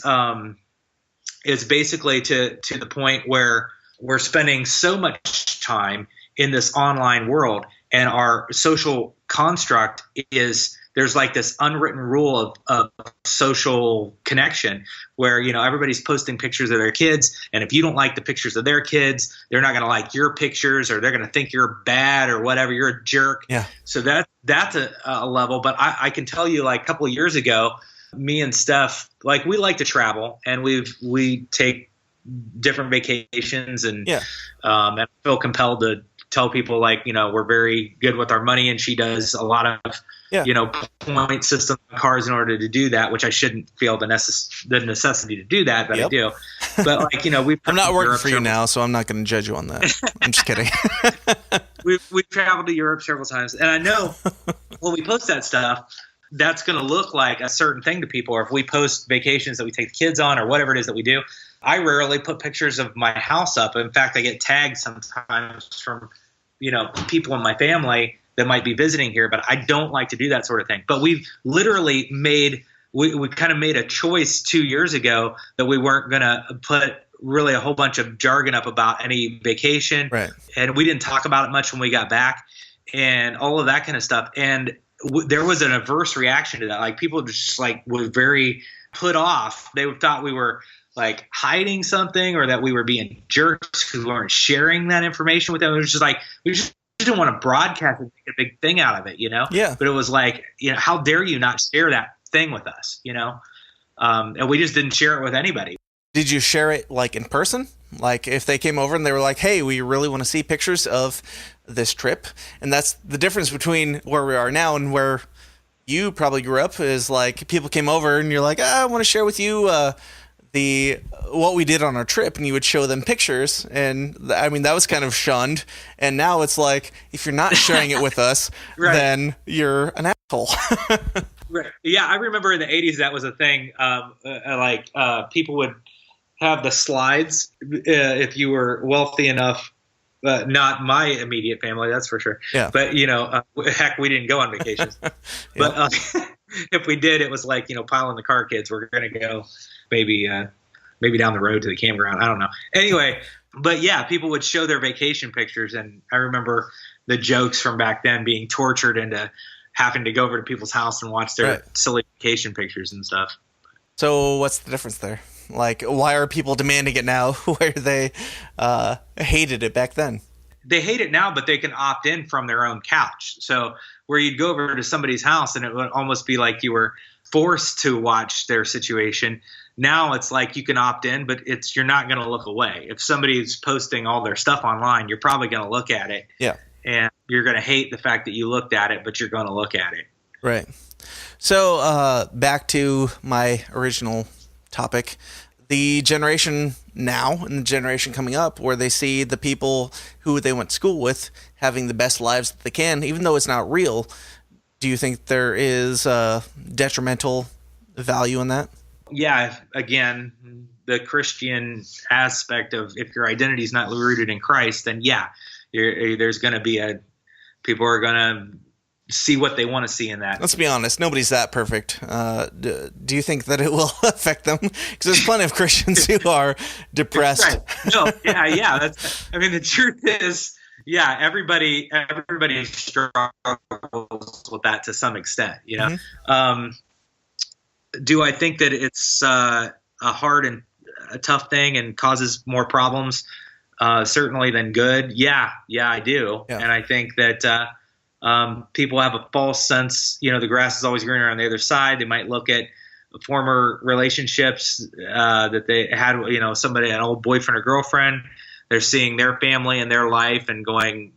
basically to the point where we're spending so much time in this online world, and our social construct is, there's like this unwritten rule of social connection where, everybody's posting pictures of their kids. And if you don't like the pictures of their kids, they're not going to like your pictures, or they're going to think you're bad or whatever. You're a jerk. Yeah. So that's a level. But I can tell you, like a couple of years ago, me and Steph, like, we like to travel, and we take different vacations, and I feel compelled to tell people, like, we're very good with our money, and she does a lot of point system cars in order to do that, which I shouldn't feel the necessity to do that, but I do. But like, I'm not working for you now, so I'm not going to judge you on that. I'm just kidding. We've traveled to Europe several times, and I know when we post that stuff, that's going to look like a certain thing to people. Or if we post vacations that we take the kids on, or whatever it is that we do, I rarely put pictures of my house up. In fact, I get tagged sometimes from, people in my family that might be visiting here, but I don't like to do that sort of thing. But we've literally we kind of made a choice 2 years ago that we weren't going to put really a whole bunch of jargon up about any vacation. Right. And we didn't talk about it much when we got back and all of that kind of stuff. And there was an adverse reaction to that. Like, people just like were very put off. They thought we were like hiding something or that we were being jerks because we weren't sharing that information with them. It was just like, we just didn't want to broadcast and make a big thing out of it, Yeah. But it was like, how dare you not share that thing with us, and we just didn't share it with anybody. Did you share it like in person? Like if they came over and they were like, hey, we really want to see pictures of this trip. And that's the difference between where we are now and where you probably grew up, is like people came over and you're like, I want to share with you what we did on our trip, and you would show them pictures, and I mean that was kind of shunned. And now it's like, if you're not sharing it with us, right, then you're an asshole. Right. Yeah, I remember in the 80s that was a thing. People would have the slides if you were wealthy enough. Not my immediate family, that's for sure. Yeah. But heck, we didn't go on vacations. Yeah. But if we did, it was like pile in the car, kids. We're gonna go maybe down the road to the campground. I don't know. Anyway, but yeah, people would show their vacation pictures, and I remember the jokes from back then being tortured into having to go over to people's house and watch their silly vacation pictures and stuff. So what's the difference there? Like, why are people demanding it now where they hated it back then? They hate it now, but they can opt in from their own couch. So where you'd go over to somebody's house and it would almost be like you were forced to watch their situation. Now it's like you can opt in, but you're not going to look away. If somebody's posting all their stuff online, you're probably going to look at it. Yeah. And you're going to hate the fact that you looked at it, but you're going to look at it. Right. So back to my original topic, the generation now and the generation coming up, where they see the people who they went to school with having the best lives that they can, even though it's not real. Do you think there is detrimental value in that? Yeah. Again, the Christian aspect of, if your identity is not rooted in Christ, then yeah, there's going to be people are going to see what they want to see in that. Let's be honest, nobody's that perfect. Do you think that it will affect them? Because there's plenty of Christians who are depressed. Right. No, yeah. The truth is, yeah, everybody struggles with that to some extent. Mm-hmm. Do I think that it's a hard and a tough thing and causes more problems certainly than good? Yeah, I do. Yeah. And I think that people have a false sense, the grass is always greener on the other side. They might look at former relationships that they had, somebody, an old boyfriend or girlfriend. They're seeing their family and their life and going,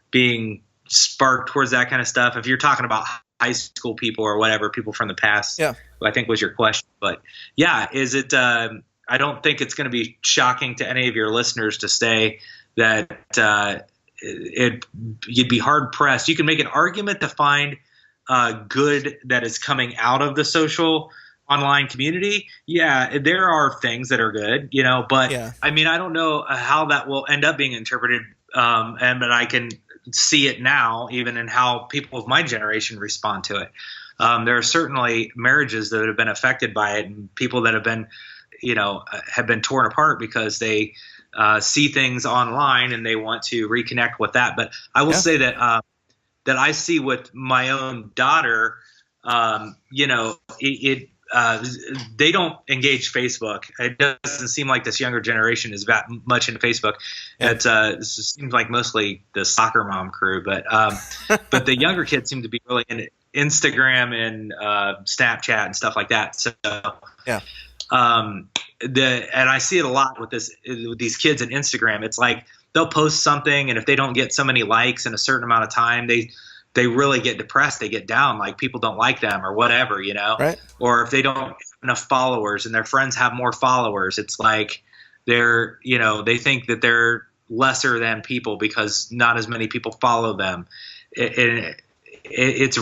being sparked towards that kind of stuff. If you're talking about high school people or whatever, people from the past, yeah, I think was your question. But yeah, is it? I don't think it's going to be shocking to any of your listeners to say that you'd be hard pressed. You can make an argument to find good that is coming out of the social online community. Yeah, there are things that are good, but yeah. I don't know how that will end up being interpreted. But I can see it now, even in how people of my generation respond to it. There are certainly marriages that have been affected by it, and people that have been torn apart because they see things online and they want to reconnect with that. But I will say that I see with my own daughter, they don't engage Facebook. It doesn't seem like this younger generation is that much into Facebook. Yeah. It seems like mostly the soccer mom crew, but the younger kids seem to be really into Instagram and Snapchat and stuff like that. So yeah. And I see it a lot with these kids on Instagram. It's like they'll post something, and if they don't get so many likes in a certain amount of time, they really get depressed. They get down, like people don't like them or whatever, Right. Or if they don't have enough followers and their friends have more followers, it's like they think that they're lesser than people because not as many people follow them. It's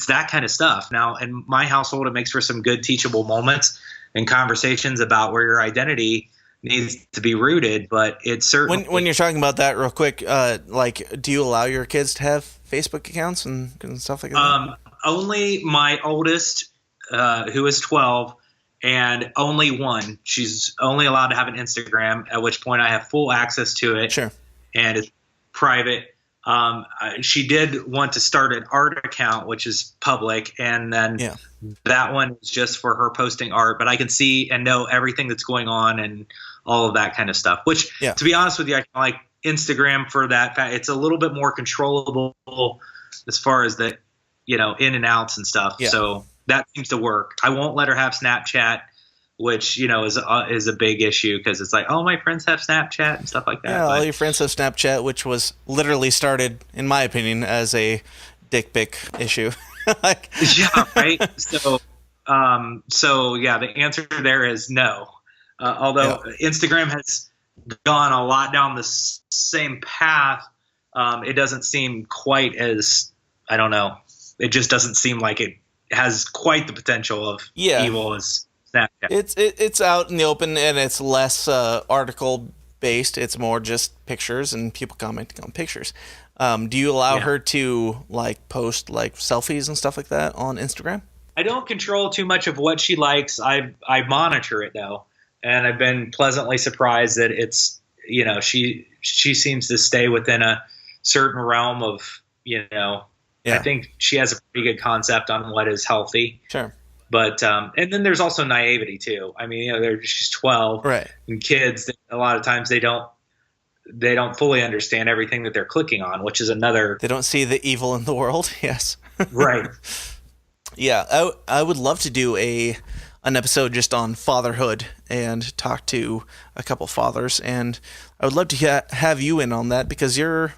that kind of stuff. Now, in my household, it makes for some good teachable moments and conversations about where your identity needs to be rooted, but it's certainly when you're talking about that real quick, do you allow your kids to have Facebook accounts and stuff like that? Only my oldest, who is 12, and only one. She's only allowed to have an Instagram, at which point I have full access to it. Sure. And it's private. She did want to start an art account, which is public, and then that one is just for her posting art. But I can see and know everything that's going on and all of that kind of stuff. Which, to be honest with you, I kind of like Instagram for that. It's a little bit more controllable as far as the, in and outs and stuff. Yeah. So that seems to work. I won't let her have Snapchat, which, is a big issue because it's like, oh, my friends have Snapchat and stuff like that. Yeah, all your friends have Snapchat, which was literally started, in my opinion, as a dick pic issue. Yeah, right? So, the answer there is no. Although Instagram has gone a lot down the same path, it doesn't seem quite as, I don't know, it just doesn't seem like it has quite the potential of evil as Snapchat. It's out in the open, and it's less article based. It's more just pictures and people commenting on pictures. Do you allow her to post selfies and stuff like that on Instagram? I don't control too much of what she likes. I monitor it though, and I've been pleasantly surprised that it's she seems to stay within a certain realm of I think she has a pretty good concept on what is healthy. Sure. But and then there's also naivety too. I mean, she's 12, right? And kids, a lot of times they don't fully understand everything that they're clicking on, which is another. They don't see the evil in the world. Yes. Right. Yeah, I would love to do an episode just on fatherhood and talk to a couple fathers, and I would love to have you in on that because you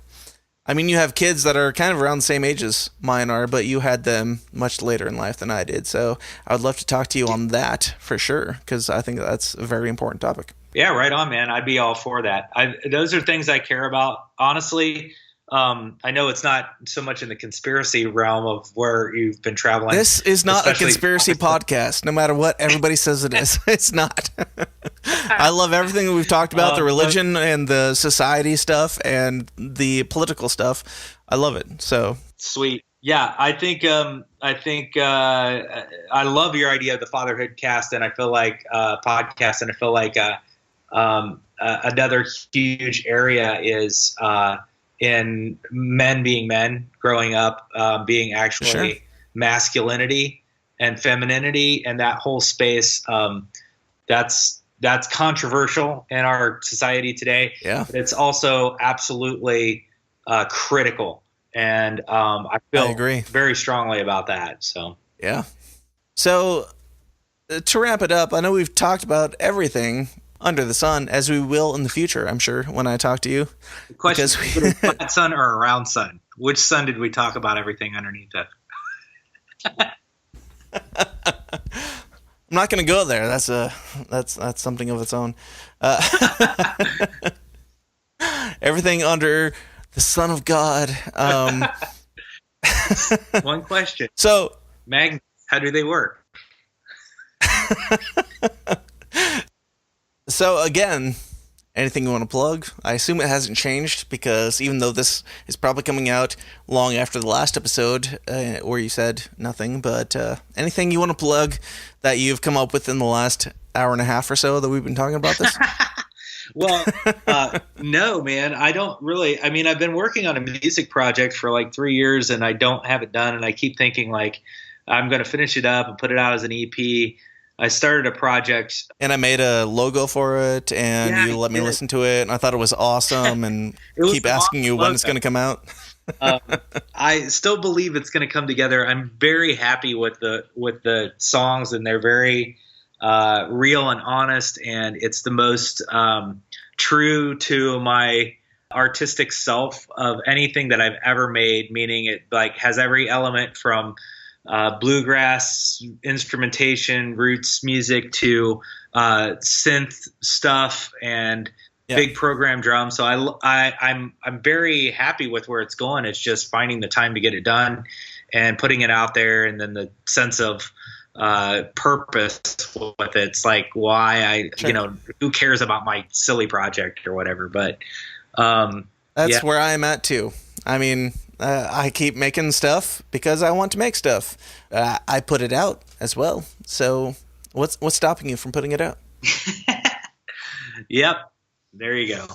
have kids that are kind of around the same age as mine are, but you had them much later in life than I did. So I would love to talk to you on that for sure, because I think that's a very important topic. Yeah, right on, man. I'd be all for that. Those are things I care about. Honestly, I know it's not so much in the conspiracy realm of where you've been traveling. This is not a conspiracy podcast, no matter what everybody says it is. It's not. I love everything that we've talked about, the religion and the society stuff and the political stuff. I love it. So sweet. Yeah, I think I love your idea of the fatherhood cast, and I feel like podcast, and I feel like another huge area is in men being men, growing up, being actually masculinity and femininity, and that whole space. That's controversial in our society today. Yeah, but it's also absolutely critical, and I agree very strongly about that. So yeah. So to wrap it up, I know we've talked about everything under the sun, as we will in the future, I'm sure, when I talk to you. The question is, a flat sun or a round sun? Which sun did we talk about everything underneath of? I'm not going to go there. That's something of its own. Everything under the Son of God. One question. So, magnets, how do they work? So again, anything you want to plug? I assume it hasn't changed, because even though this is probably coming out long after the last episode where you said nothing, but anything you want to plug that you've come up with in the last hour and a half or so that we've been talking about this? Well, no, man, I don't really. I mean, I've been working on a music project for like 3 years, and I don't have it done. And I keep thinking like I'm going to finish it up and put it out as an EP. I started a project. And I made a logo for it, and you let me listen to it, and I thought it was awesome, and keep asking you when it's going to come out. I still believe it's going to come together. I'm very happy with the songs, and they're very real and honest, and it's the most true to my artistic self of anything that I've ever made, meaning it like has every element from bluegrass instrumentation, roots music to synth stuff and big program drums. So I'm very happy with where it's going. It's just finding the time to get it done and putting it out there, and then the sense of purpose with it. It's like why who cares about my silly project or whatever, but that's where I'm at too. I mean, I keep making stuff because I want to make stuff. I put it out as well. So what's stopping you from putting it out? Yep. There you go.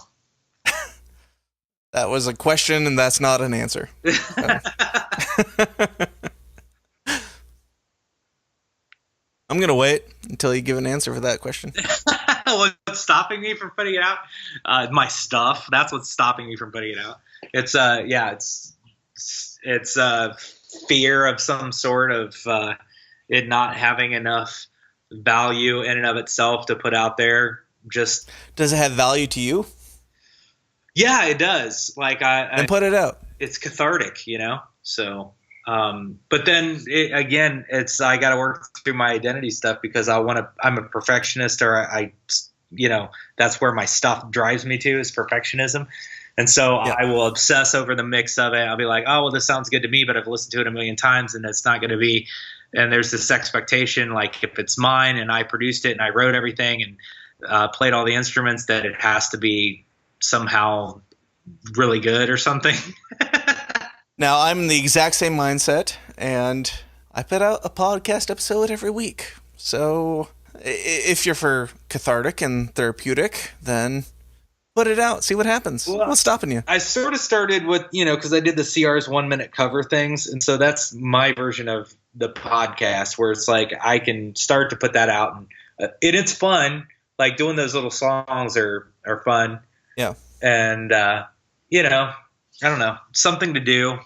That was a question, and that's not an answer. So. I'm going to wait until you give an answer for that question. What's stopping me from putting it out? My stuff. That's what's stopping me from putting it out. It's fear of some sort of it not having enough value in and of itself to put out there. Just does it have value to you? Yeah, it does. Like and put it out. It's cathartic, you know. So, but then I got to work through my identity stuff because I'm a perfectionist, or I that's where my stuff drives me to is perfectionism. And so I will obsess over the mix of it. I'll be like, oh, well, this sounds good to me, but I've listened to it a million times and it's not going to be. And there's this expectation, like if it's mine and I produced it and I wrote everything and played all the instruments, that it has to be somehow really good or something. Now, I'm in the exact same mindset, and I put out a podcast episode every week. So if you're for cathartic and therapeutic, then put it out. See what happens. Well, what's stopping you? I sort of started with, because I did the CR's 1 minute cover things. And so that's my version of the podcast, where it's like I can start to put that out. And it's fun. Like doing those little songs are fun. Yeah. And, I don't know, something to do.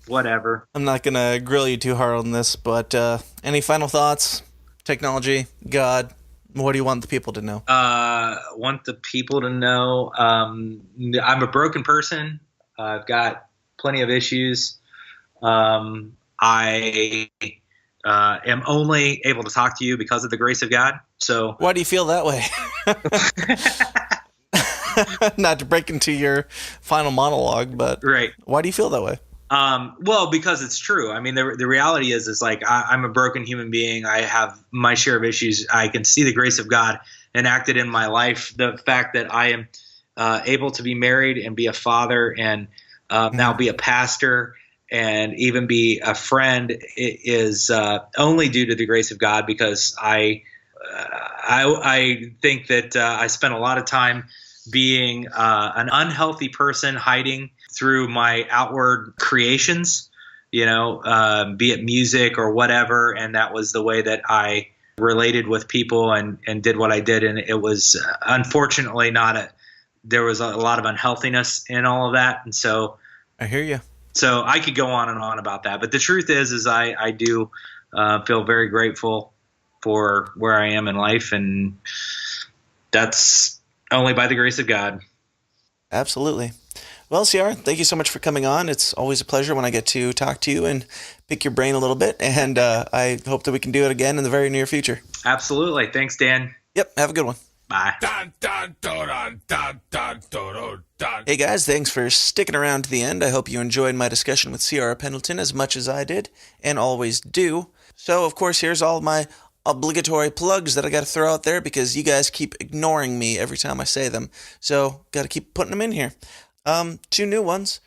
Whatever. I'm not going to grill you too hard on this, but any final thoughts? Technology, God, what do you want the people to know? Want the people to know I'm a broken person. I've got plenty of issues. I am only able to talk to you because of the grace of God. So why do you feel that way? Not to break into your final monologue, but right. Why do you feel that way? Well, because it's true. I mean, the reality is like I'm a broken human being. I have my share of issues. I can see the grace of God enacted in my life. The fact that I am able to be married and be a father and now be a pastor and even be a friend is only due to the grace of God, because I think that I spent a lot of time being an unhealthy person, hiding through my outward creations, be it music or whatever. And that was the way that I related with people and did what I did. And it was unfortunately there was a lot of unhealthiness in all of that. And so I hear you. So I could go on and on about that. But the truth is I do feel very grateful for where I am in life. And that's only by the grace of God. Absolutely. Well, CR, thank you so much for coming on. It's always a pleasure when I get to talk to you and pick your brain a little bit. And I hope that we can do it again in the very near future. Absolutely. Thanks, Dan. Yep. Have a good one. Bye. Hey, guys. Thanks for sticking around to the end. I hope you enjoyed my discussion with CR Pendleton as much as I did and always do. So, of course, here's all my obligatory plugs that I got to throw out there because you guys keep ignoring me every time I say them. So, got to keep putting them in here. 2 new ones.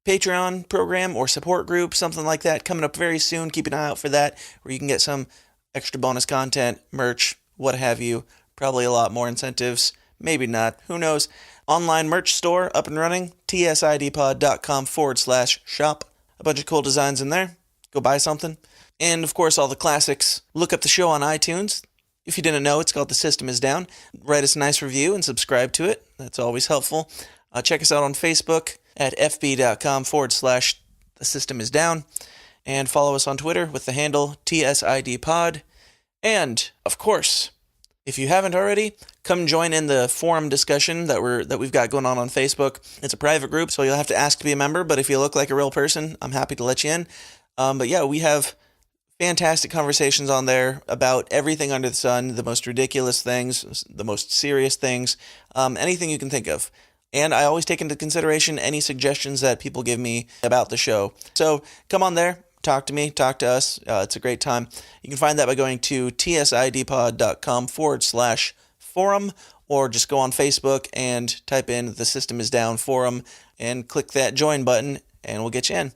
Patreon program or support group, something like that, coming up very soon. Keep an eye out for that, where you can get some extra bonus content, merch, what have you. Probably a lot more incentives. Maybe not. Who knows? Online merch store up and running. tsidpod.com/shop. A bunch of cool designs in there. Go buy something. And, of course, all the classics. Look up the show on iTunes. If you didn't know, it's called The System Is Down. Write us a nice review and subscribe to it. That's always helpful. Check us out on Facebook at fb.com/The System Is Down. And follow us on Twitter with the handle TSIDpod. And, of course, if you haven't already, come join in the forum discussion that we've got going on Facebook. It's a private group, so you'll have to ask to be a member. But if you look like a real person, I'm happy to let you in. But yeah, we have fantastic conversations on there about everything under the sun, the most ridiculous things, the most serious things, anything you can think of. And I always take into consideration any suggestions that people give me about the show. So come on there, talk to me, talk to us. It's a great time. You can find that by going to tsidpod.com/forum, or just go on Facebook and type in The System Is Down Forum and click that join button, and we'll get you in.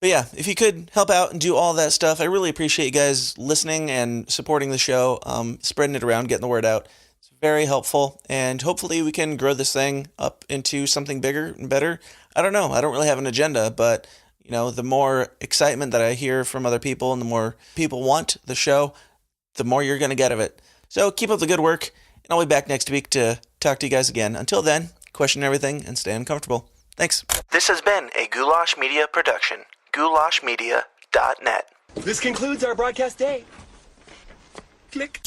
But yeah, if you could help out and do all that stuff, I really appreciate you guys listening and supporting the show, spreading it around, getting the word out. It's Very helpful, and hopefully we can grow this thing up into something bigger and better. I don't know. I don't really have an agenda, but the more excitement that I hear from other people and the more people want the show, the more you're going to get of it. So keep up the good work, and I'll be back next week to talk to you guys again. Until then, question everything and stay uncomfortable. Thanks. This has been a Goulash Media production. goulashmedia.net. This concludes our broadcast day. Click.